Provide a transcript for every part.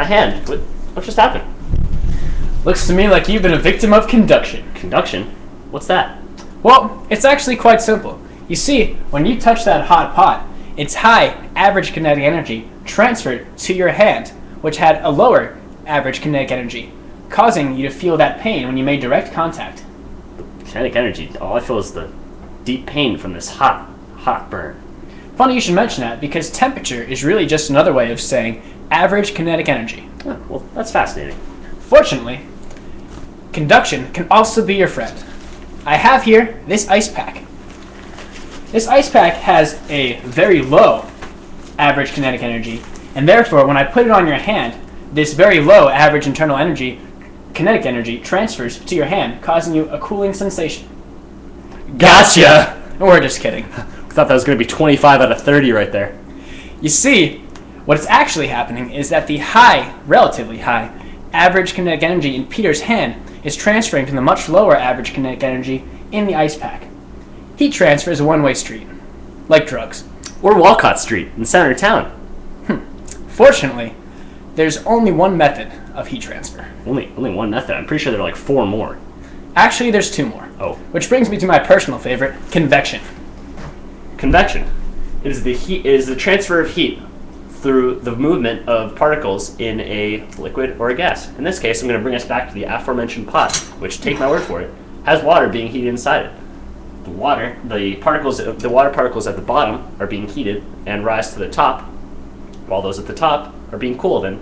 hand. What just happened? Looks to me like you've been a victim of conduction. Conduction? What's that? Well, it's actually quite simple. You see, when you touch that hot pot, its high average kinetic energy transferred to your hand, which had a lower average kinetic energy, causing you to feel that pain when you made direct contact. Kinetic energy. All I feel is the deep pain from this hot burn. Funny you should mention that, because temperature is really just another way of saying average kinetic energy. Oh, well, that's fascinating. Fortunately, conduction can also be your friend. I have here this ice pack. This ice pack has a very low average kinetic energy, and therefore when I put it on your hand, this very low average internal energy, kinetic energy, transfers to your hand, causing you a cooling sensation. Gotcha! We're just kidding. I thought that was going to be 25 out of 30 right there. You see, what's actually happening is that the high, relatively high, average kinetic energy in Peter's hand is transferring to the much lower average kinetic energy in the ice pack. Heat transfer is a one-way street, like drugs. Or Walcott Street in center of town. Fortunately, there's only one method of heat transfer. Only one method. I'm pretty sure there are like 4 more. Actually, there's 2 more. Oh. Which brings me to my personal favorite, convection. Convection. It is the transfer of heat through the movement of particles in a liquid or a gas. In this case, I'm going to bring us back to the aforementioned pot, which, take my word for it, has water being heated inside it. The water particles at the bottom are being heated and rise to the top, while those at the top are being cooled and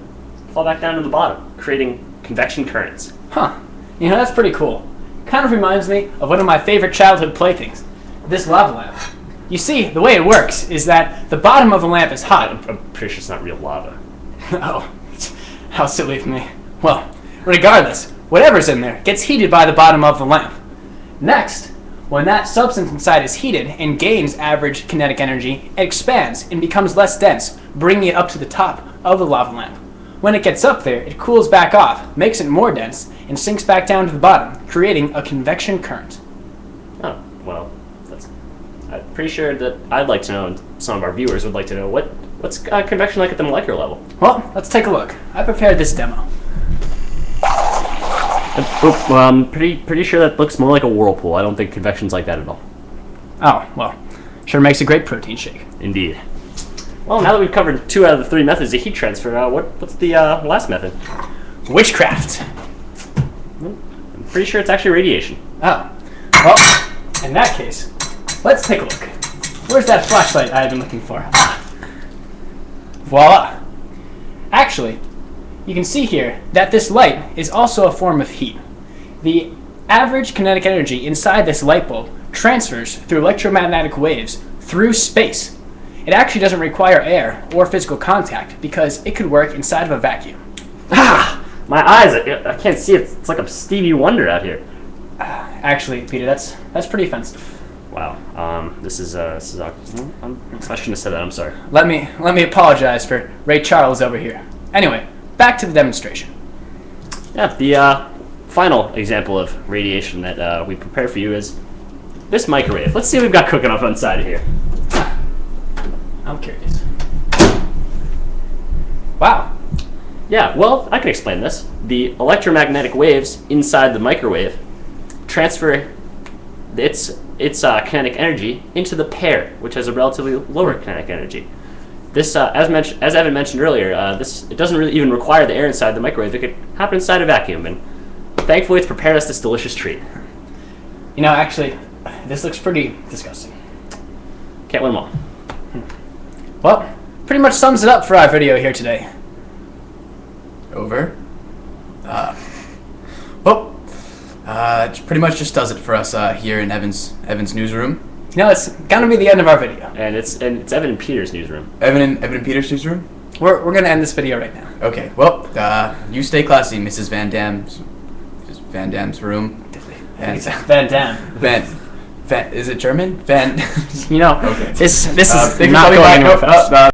fall back down to the bottom, creating convection currents. Huh. You know, that's pretty cool. Kind of reminds me of one of my favorite childhood playthings, this lava lamp. You see, the way it works is that the bottom of the lamp is hot. I'm pretty sure it's not real lava. Oh, how silly of me. Well, regardless, whatever's in there gets heated by the bottom of the lamp. Next, when that substance inside is heated and gains average kinetic energy, it expands and becomes less dense, bringing it up to the top of the lava lamp. When it gets up there, it cools back off, makes it more dense, and sinks back down to the bottom, creating a convection current. Oh, well, I'm pretty sure that I'd like to know, and some of our viewers would like to know, what's convection like at the molecular level? Well, let's take a look. I prepared this demo. I'm pretty sure that looks more like a whirlpool. I don't think convection's like that at all. Oh, well, sure makes a great protein shake. Indeed. Well, now that we've covered 2 out of the 3 methods of heat transfer, what's the last method? Witchcraft. I'm pretty sure it's actually radiation. Oh. Well, in that case, let's take a look. Where's that flashlight I've been looking for? Voila. Actually, you can see here that this light is also a form of heat. The average kinetic energy inside this light bulb transfers through electromagnetic waves through space. It actually doesn't require air or physical contact because it could work inside of a vacuum. Ah! My eyes! I can't see it. It's like I'm Stevie Wonder out here. Actually, Peter, that's pretty offensive. Wow. This is I shouldn't have said that. I'm sorry. Let me apologize for Ray Charles over here. Anyway, back to the demonstration. Yeah, the final example of radiation that we prepared for you is this microwave. Let's see what we've got cooking up inside of here. I'm curious. Wow. Yeah, well, I can explain this. The electromagnetic waves inside the microwave transfer its kinetic energy into the pear, which has a relatively lower kinetic energy. This, as Evan mentioned earlier, it doesn't really even require the air inside the microwave. It could happen inside a vacuum, and thankfully it's prepared us this delicious treat. You know, actually, this looks pretty disgusting. Can't win them all. Well, pretty much sums it up for our video here today. Over. It pretty much just does it for us here in Evan's newsroom. You know, it's gonna be the end of our video. And it's Evan and Peter's newsroom. Evan and Peter's newsroom? We're gonna end this video right now. Okay, well, you stay classy, Mrs. Van Dam's room. It's Van Damme. Van, is it German? Van. You know, Okay. this is Thank you for not coming going back. anywhere fast.